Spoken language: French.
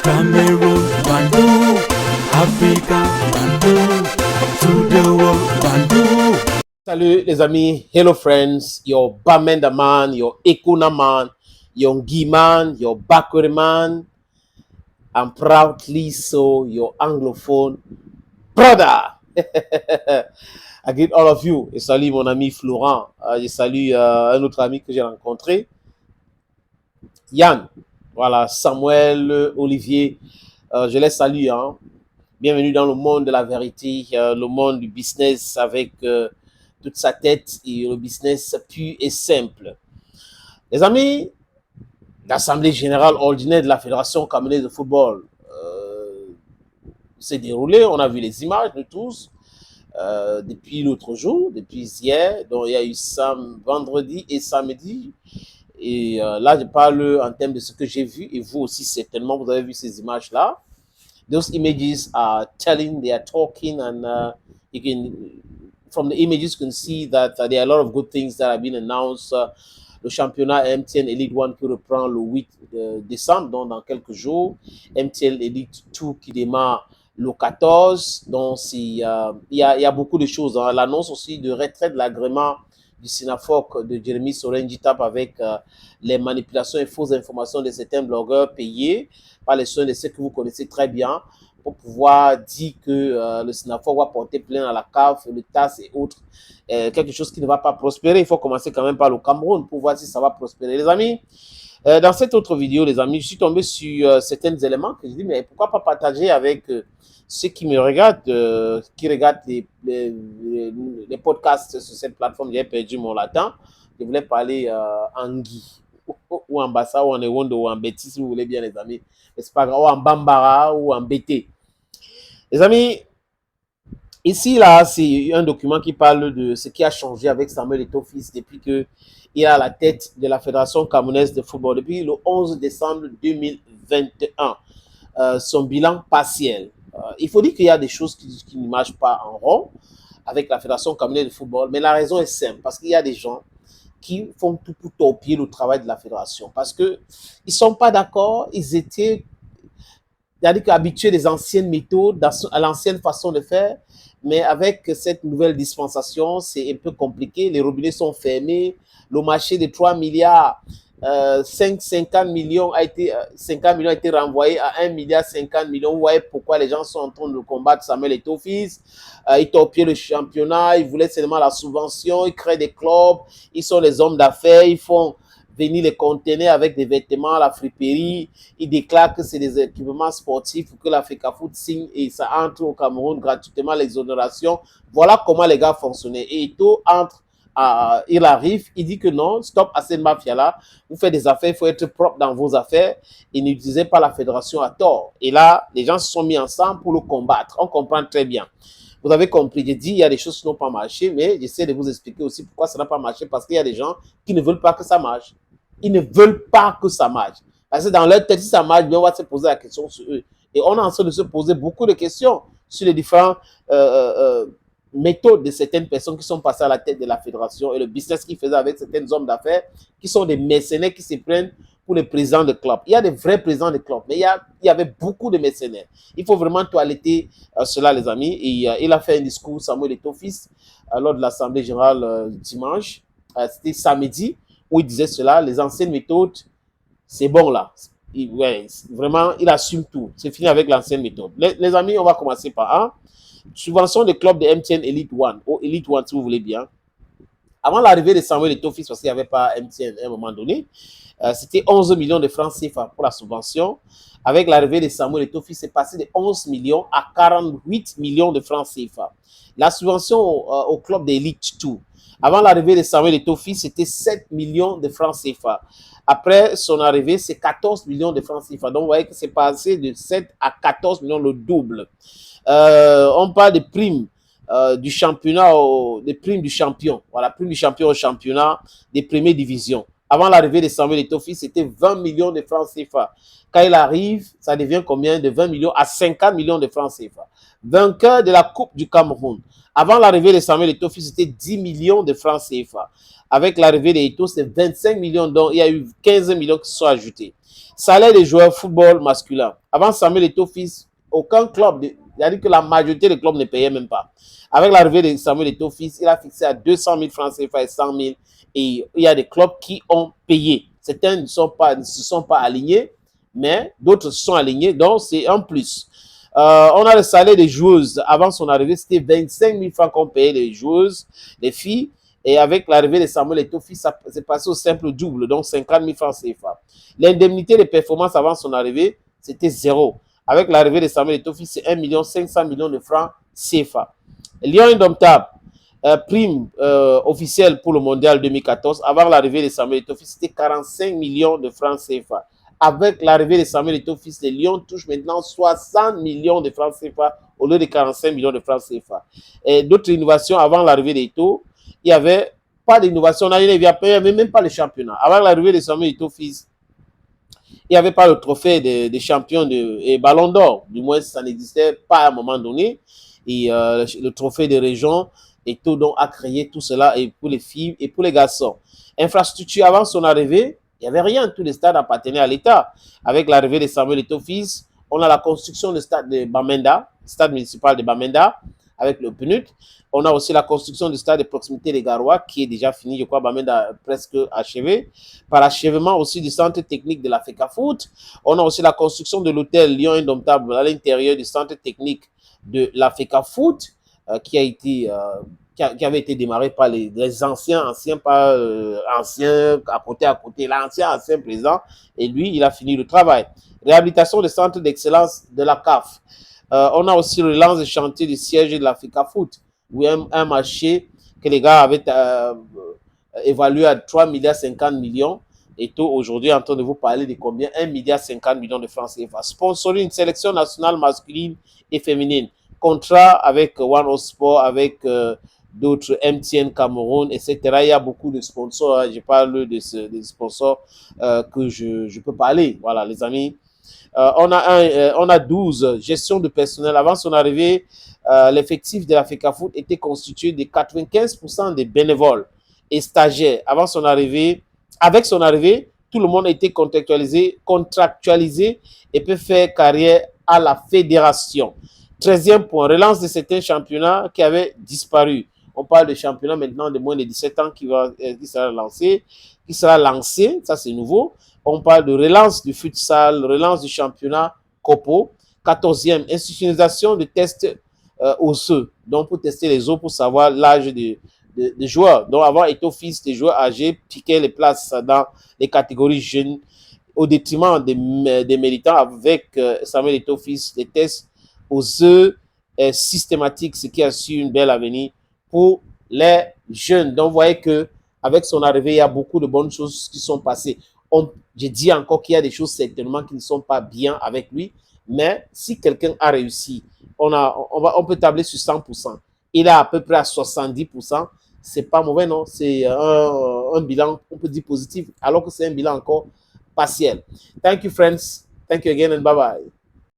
Cameroon, Bandung, Africa, Bandung, to the world, Bandung. Salut les amis, hello friends, your Bamenda man, your Ekuna man, your Ngi man, your Bakuri man, and proudly so your Anglophone brother. I greet all of you. Je salue mon ami Florent. Je salue un autre ami que j'ai rencontré, Yann. Voilà, Samuel, Olivier. Je les salue. Hein. Bienvenue dans le monde de la vérité, le monde du business avec toute sa tête et le business pur et simple. Les amis, l'Assemblée générale ordinaire de la Fédération camerounaise de football s'est déroulée. On a vu les images de tous depuis l'autre jour, depuis hier. Donc, il y a eu ça vendredi et samedi. Et là, je parle en termes de ce que j'ai vu. Et vous aussi, certainement, vous avez vu ces images-là. Those images are telling, they are talking, and you can, from the images, you can see that there are a lot of good things that have been announced. Le championnat MTN Elite 1 qui reprend le 8 décembre, donc dans quelques jours. MTN Elite 2 qui démarre le 14. Donc, il y a beaucoup de choses. Hein. L'annonce aussi de retrait de l'agrément du Sinafoc de Jérémy Sorenjitap avec les manipulations et fausses informations de certains blogueurs payés par les soins de ceux que vous connaissez très bien pour pouvoir dire que le Sinafoc va porter plainte à la CAF, le TAS et autres. Quelque chose qui ne va pas prospérer. Il faut commencer quand même par le Cameroun pour voir si ça va prospérer. Les amis, dans cette autre vidéo, les amis, je suis tombé sur certains éléments que je dis, mais pourquoi pas partager avec ceux qui me regardent, qui regardent les podcasts sur cette plateforme. J'ai perdu mon latin. Je voulais parler en Guy, ou en Bassa, ou en Ewondo, ou en Bétis, si vous voulez bien, les amis. C'est pas grave, ou en Bambara, ou en BT. Les amis, ici, là, c'est un document qui parle de ce qui a changé avec Samuel Eto'o-Fils depuis qu'il est à la tête de la Fédération camerounaise de football, depuis le 11 décembre 2021. Son bilan partiel. Il faut dire qu'il y a des choses qui ne marchent pas en rond avec la Fédération camerounaise de football, mais la raison est simple, parce qu'il y a des gens qui font tout pour torpiller le travail de la Fédération, parce qu'ils ne sont pas d'accord, ils étaient habitués des anciennes méthodes, à l'ancienne façon de faire, mais avec cette nouvelle dispensation, c'est un peu compliqué, les robinets sont fermés, le marché de 3 milliards 50 millions a été renvoyé à 1 milliard 50 millions. Vous voyez pourquoi les gens sont en train de combattre Samuel Eto'o-Fils. Ils torpillent le championnat, ils voulaient seulement la subvention, ils créent des clubs, ils sont les hommes d'affaires, ils font venir les conteneurs avec des vêtements à la friperie, ils déclarent que c'est des équipements sportifs pour que l'Africa Foot signe et ça entre au Cameroun gratuitement, l'exonération. Voilà comment les gars fonctionnaient. Et Eto'o entre. Il arrive, il dit que non, stop à cette mafia-là, vous faites des affaires, il faut être propre dans vos affaires et n'utilisez pas la fédération à tort. Et là, les gens se sont mis ensemble pour le combattre. On comprend très bien. Vous avez compris, j'ai dit, il y a des choses qui n'ont pas marché, mais j'essaie de vous expliquer aussi pourquoi ça n'a pas marché, parce qu'il y a des gens qui ne veulent pas que ça marche. Ils ne veulent pas que ça marche. Parce que dans leur tête, si ça marche bien, on va se poser la question sur eux. Et on est en train de se poser beaucoup de questions sur les différents méthode de certaines personnes qui sont passées à la tête de la fédération et le business qu'ils faisaient avec certains hommes d'affaires qui sont des mercenaires qui se prennent pour les présidents de clubs. Il y a des vrais présidents de clubs, mais il y avait beaucoup de mercenaires. Il faut vraiment toiletter cela, les amis. Et il a fait un discours, Samuel Eto'o-Fils, lors de l'Assemblée générale dimanche. C'était samedi, où il disait cela. Les anciennes méthodes, c'est bon là. Vraiment, il assume tout. C'est fini avec l'ancienne méthode. Les amis, on va commencer par un. Subvention des clubs de MTN Elite 1, ou Elite 1 si vous voulez bien. Avant l'arrivée de Samuel Eto'o-Fils, parce qu'il n'y avait pas MTN à un moment donné, c'était 11 millions de francs CFA pour la subvention. Avec l'arrivée de Samuel Eto'o-Fils, c'est passé de 11 millions à 48 millions de francs CFA. La subvention au club d'Elite 2, avant l'arrivée de Samuel Eto'o-Fils, c'était 7 millions de francs CFA. Après son arrivée, c'est 14 millions de francs CFA. Donc, vous voyez que c'est passé de 7 à 14 millions, le double. On parle de primes du championnat, des primes du champion. Voilà, primes du champion au championnat des premières divisions. Avant l'arrivée de Samuel Eto'o-Fils, c'était 20 millions de francs CFA. Quand il arrive, ça devient combien? De 20 millions à 50 millions de francs CFA. vainqueur de la Coupe du Cameroun. Avant l'arrivée de Samuel Eto'o, c'était 10 millions de francs CFA. Avec l'arrivée d'Eto'o, c'est 25 millions, dont il y a eu 15 millions qui se sont ajoutés. Salaire des joueurs football masculin. Avant Samuel Eto'o, aucun club, c'est-à-dire que la majorité des clubs ne payaient même pas. Avec l'arrivée de Samuel Eto'o, il a fixé à 200 000 francs CFA et 100 000. Et il y a des clubs qui ont payé. Certains ne se sont pas alignés, mais d'autres se sont alignés, donc c'est un plus. On a le salaire des joueuses. Avant son arrivée, c'était 25 000 francs qu'on payait les joueuses, les filles. Et avec l'arrivée de Samuel Eto'o, ça s'est passé au simple double, donc 50 000 francs CFA. L'indemnité de performance avant son arrivée, c'était zéro. Avec l'arrivée de Samuel Eto'o, c'est 1 500 000 de francs CFA. Lyon indomptable, prime officielle pour le mondial 2014. Avant l'arrivée de Samuel Eto'o, c'était 45 millions de francs CFA. Avec l'arrivée de Samuel Eto'o, les Lions touchent maintenant 60 millions de francs CFA au lieu de 45 millions de francs CFA. Et d'autres innovations avant l'arrivée d'Eto'o, il n'y avait pas d'innovation. Il n'y avait même pas le championnat. Avant l'arrivée de Samuel Eto'o, il n'y avait pas le trophée des champions et Ballon d'Or. Du moins, ça n'existait pas à un moment donné. Et le trophée des régions, Eto'o donc a créé tout cela et pour les filles et pour les garçons. Infrastructure avant son arrivée, il n'y avait rien. Tous les stades appartenaient à l'État. Avec l'arrivée de Samuel Eto'o, on a la construction du stade de Bamenda, stade municipal de Bamenda, avec le PNUD. On a aussi la construction du stade de proximité des Garoua, qui est déjà fini, je crois, Bamenda presque achevé. Par achèvement aussi du centre technique de la FECAFOOT. On a aussi la construction de l'hôtel Lyon Indomptable à l'intérieur du centre technique de la FECAFOOT, qui avait été démarré par les anciens à côté, l'ancien président, et lui, il a fini le travail. Réhabilitation des centres d'excellence de la CAF. On a aussi relance des chantiers du siège de la FECAFOOT, où un marché que les gars avaient évalué à 3,50 milliards. Et tout, aujourd'hui, en train de vous parler de combien? 1,50 milliard de francs CFA. Sponsorer une sélection nationale masculine et féminine. Contrat avec One Sport, avec d'autres, MTN Cameroun, etc. Il y a beaucoup de sponsors. Je parle des sponsors que je peux parler. Voilà, les amis. On a 12 gestion de personnel. Avant son arrivée, l'effectif de la FECAFOOT était constitué de 95% de bénévoles et stagiaires. Avant son arrivée, avec son arrivée, tout le monde a été contractualisé et peut faire carrière à la fédération. 13e point, relance de certains championnats qui avaient disparu. On parle de championnat maintenant de moins de 17 ans qui sera lancé, ça c'est nouveau. On parle de relance du futsal, relance du championnat Copo. 14e, institutionnalisation de tests osseux. Donc, pour tester les os, pour savoir l'âge des joueurs. Donc, avant, Eto'o, des joueurs âgés piquaient les places dans les catégories jeunes au détriment des méritants. Avec Samuel Eto'o, des tests osseux systématiques, ce qui assure une belle avenir pour les jeunes. Donc, vous voyez qu'avec son arrivée, il y a beaucoup de bonnes choses qui sont passées. Je dis encore qu'il y a des choses certainement qui ne sont pas bien avec lui, mais si quelqu'un a réussi, on peut tabler sur 100%. Il est à peu près à 70%. C'est pas mauvais, non? C'est un bilan, on peut dire positif, alors que c'est un bilan encore partiel. Thank you, friends. Thank you again and bye-bye.